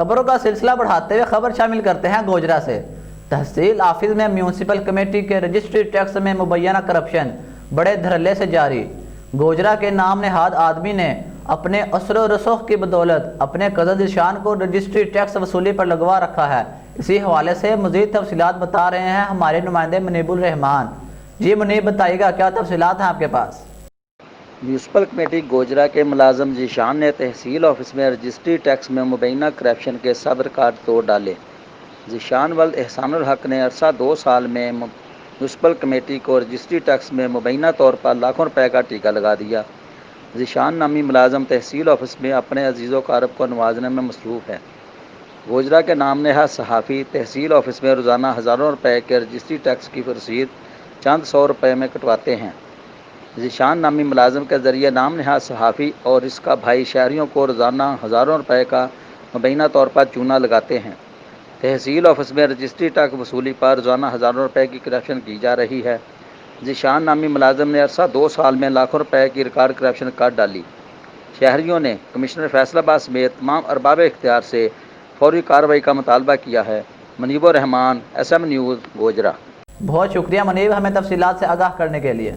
خبروں کا سلسلہ بڑھاتے ہوئے خبر شامل کرتے ہیں گوجرا سے۔ تحصیل آفس میں میونسپل کمیٹی کے رجسٹری ٹیکس میں مبینہ کرپشن بڑے دھڑلے سے جاری۔ گوجرا کے نام نہاد آدمی نے اپنے اثر و رسوخ کی بدولت اپنے کزن ذیشان کو رجسٹری ٹیکس وصولی پر لگوا رکھا ہے۔ اسی حوالے سے مزید تفصیلات بتا رہے ہیں ہمارے نمائندے منیب الرحمان۔ جی منیب، بتائیے گا کیا تفصیلات ہیں آپ کے پاس؟ میونسپل کمیٹی گوجرا کے ملازم ذیشان نے تحصیل آفس میں رجسٹری ٹیکس میں مبینہ کرپشن کے سب ریکارڈ توڑ ڈالے۔ ذیشان ولد احسان الحق نے عرصہ 2 سال میں میونسپل کمیٹی کو رجسٹری ٹیکس میں مبینہ طور پر لاکھوں روپے کا ٹیکہ لگا دیا۔ ذیشان نامی ملازم تحصیل آفس میں اپنے عزیز و اقارب کو نوازنے میں مصروف ہے۔ گوجرا کے نام نہاد صحافی تحصیل آفس میں روزانہ ہزاروں روپے کے رجسٹری ٹیکس کی رسید چند سو روپے میں کٹواتے ہیں۔ ذیشان نامی ملازم کے ذریعے نام نہاد صحافی اور اس کا بھائی شہریوں کو روزانہ ہزاروں روپے کا مبینہ طور پر چونا لگاتے ہیں۔ تحصیل آفس میں رجسٹری ٹیکس وصولی پر روزانہ ہزاروں روپے کی کرپشن کی جا رہی ہے۔ ذیشان نامی ملازم نے عرصہ 2 سال میں لاکھوں روپے کی ریکارڈ کرپشن کر ڈالی۔ شہریوں نے کمشنر فیصل آباد سمیت تمام ارباب اختیار سے فوری کارروائی کا مطالبہ کیا ہے۔ منیب الرحمان، SM نیوز، گوجرا۔ بہت شکریہ منیب، ہمیں تفصیلات سے آگاہ کرنے کے لیے۔